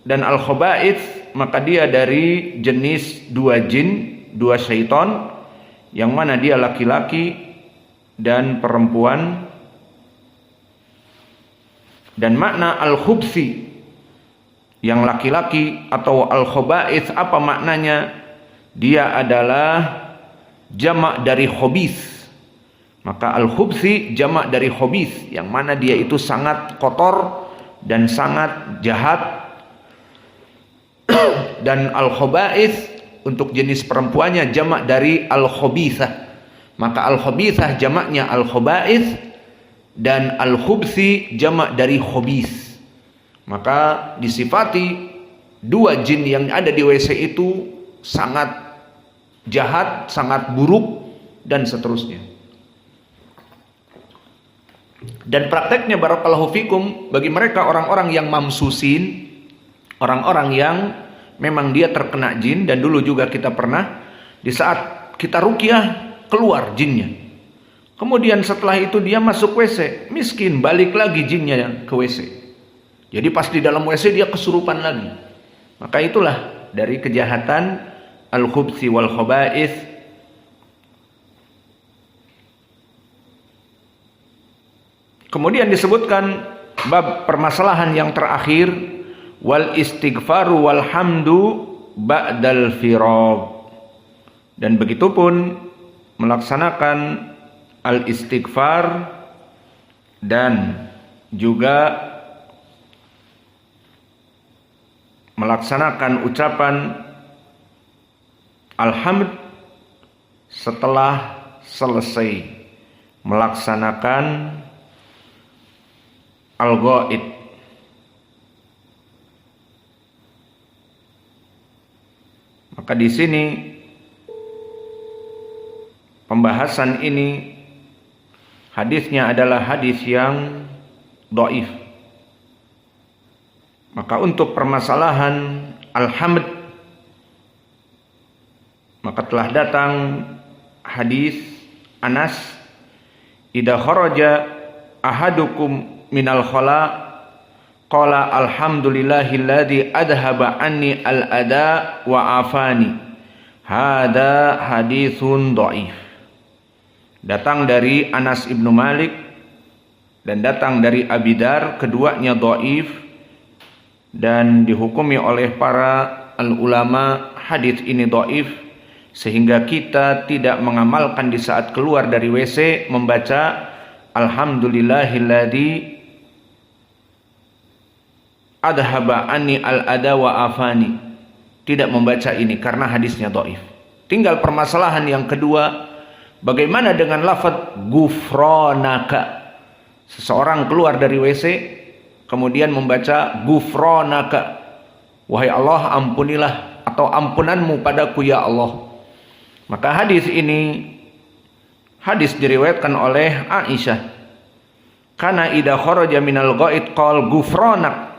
dan al-khaba'ith, maka dia dari jenis dua jin, dua syaitan, yang mana dia laki-laki dan perempuan. Dan makna al-khubsi yang laki-laki atau al-khaba'ith apa maknanya? Dia adalah jamak dari khabith. Maka al-khubsi jamak dari khabith, yang mana dia itu sangat kotor dan sangat jahat. Dan al-khaba'ith untuk jenis perempuannya jamak dari al-khabithah. Maka al-khabithah jamaknya al-khaba'ith dan al-khubthi jamak dari khabith. Maka disifati dua jin yang ada di WC itu sangat jahat, sangat buruk dan seterusnya. Dan prakteknya barakallahu fikum bagi mereka orang-orang yang mamsusin, orang-orang yang memang dia terkena jin, dan dulu juga kita pernah di saat kita ruqyah keluar jinnya. Kemudian setelah itu dia masuk WC, miskin balik lagi jinnya ke WC. Jadi pas di dalam WC dia kesurupan lagi. Maka itulah dari kejahatan al-khubsi wal khaba'is. Kemudian disebutkan bab permasalahan yang terakhir, wal istighfaru wal hamdu ba'dal firag. Dan begitupun melaksanakan al-istighfar dan juga melaksanakan ucapan alhamd setelah selesai melaksanakan al-ghaid. Maka di sini pembahasan ini hadisnya adalah hadis yang dhaif. Maka untuk permasalahan alhamd, maka telah datang hadis Anas, idza kharaja ahadukum minal khala qala alhamdulillahilladzi adhaba anni al-ada wa afani. Hada haditsun dhaif. Datang dari Anas ibnu Malik dan datang dari Abi Dar, keduanya dhaif dan dihukumi oleh para ulama hadis ini dhaif, sehingga kita tidak mengamalkan di saat keluar dari WC membaca alhamdulillahilladzi adhaba anni al-ada wa afani. Tidak membaca ini karena hadisnya dhaif. Tinggal permasalahan yang kedua, bagaimana dengan lafaz gufronaka? Seseorang keluar dari WC kemudian membaca gufronaka, wahai Allah ampunilah atau ampunanmu padaku ya Allah. Maka hadis ini hadis diriwayatkan oleh Aisyah, karena idza kharaja minal ghaid qal gufronak,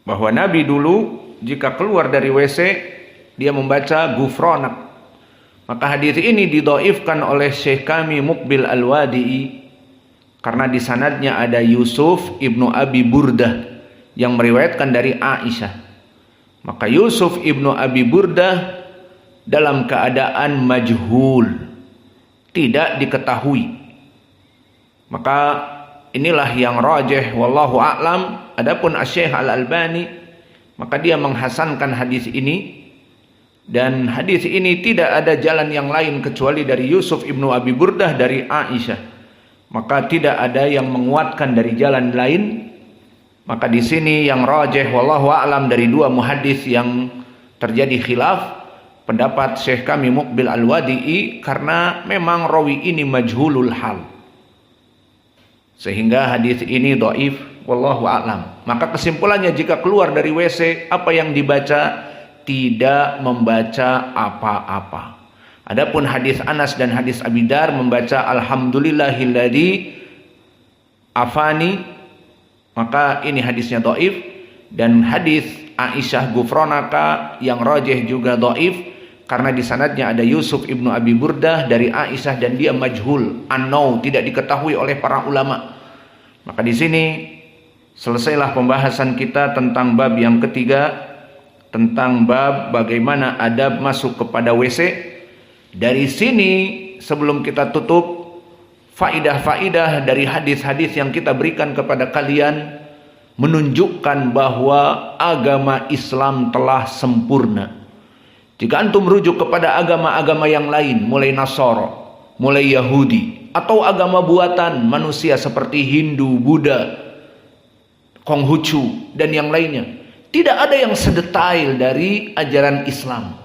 bahwa Nabi dulu jika keluar dari WC dia membaca gufronak. Maka hadis ini didhaifkan oleh Syekh kami Muqbil Al-Wadi'i karena di sanadnya ada Yusuf ibnu Abi Burdah yang meriwayatkan dari Aisyah. Maka Yusuf ibnu Abi Burdah dalam keadaan majhul, tidak diketahui. Maka inilah yang rajih wallahu a'lam. Adapun Asy-Syaikh Al-Albani maka dia menghasankan hadis ini, dan hadis ini tidak ada jalan yang lain kecuali dari Yusuf ibnu Abi Burdah dari Aisyah. Maka tidak ada yang menguatkan dari jalan lain. Maka di sini yang rajih wallahu a'lam dari dua muhaddis yang terjadi khilaf, pendapat Syekh kami Muqbil Al-Wadi'i, karena memang rawi ini majhulul hal, sehingga hadis ini dhaif wallahu a'lam. Maka kesimpulannya, jika keluar dari WC apa yang dibaca? Tidak membaca apa-apa. Adapun hadis Anas dan hadis Abi Dar membaca alhamdulillahilladzi afani, maka ini hadisnya dhaif. Dan hadis Aisyah gufronaka yang rajih juga dhaif karena di sanadnya ada Yusuf ibnu Abi Burdah dari Aisyah dan dia majhul, an-naw, tidak diketahui oleh para ulama. Maka di sini selesailah pembahasan kita tentang bab yang ketiga, tentang bab bagaimana adab masuk kepada WC. Dari sini sebelum kita tutup, faidah-faidah dari hadis-hadis yang kita berikan kepada kalian menunjukkan bahwa agama Islam telah sempurna. Jika antum merujuk kepada agama-agama yang lain, mulai Nasara, mulai Yahudi, atau agama buatan manusia seperti Hindu, Buddha, Konghucu dan yang lainnya, tidak ada yang sedetail dari ajaran Islam.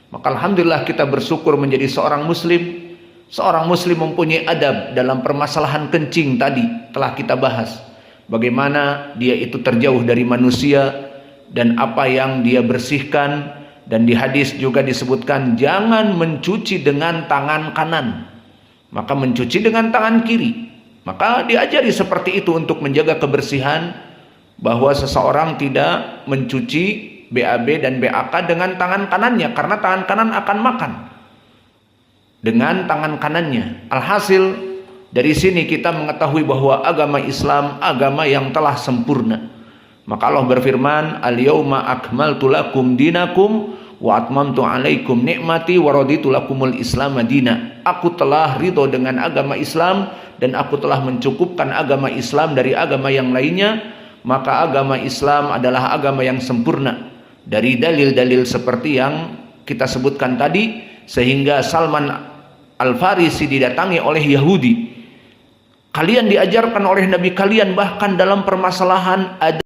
Maka alhamdulillah kita bersyukur menjadi seorang muslim. Seorang muslim mempunyai adab dalam permasalahan kencing tadi telah kita bahas. Bagaimana dia itu terjauh dari manusia dan apa yang dia bersihkan. Dan di hadis juga disebutkan jangan mencuci dengan tangan kanan, maka mencuci dengan tangan kiri. Maka diajari seperti itu untuk menjaga kebersihan, bahwa seseorang tidak mencuci BAB dan BAK dengan tangan kanannya, karena tangan kanan akan makan dengan tangan kanannya. Alhasil dari sini kita mengetahui bahwa agama Islam agama yang telah sempurna. Maka Allah berfirman, al-yauma akmaltu lakum dinakum wa atmamtu alaikum nikmati wa raditu lakumul islam madina. Aku telah ridho dengan agama Islam dan aku telah mencukupkan agama Islam dari agama yang lainnya. Maka agama Islam adalah agama yang sempurna. Dari dalil-dalil seperti yang kita sebutkan tadi, sehingga Salman Al-Farisi didatangi oleh Yahudi. Kalian diajarkan oleh Nabi kalian bahkan dalam permasalahan ada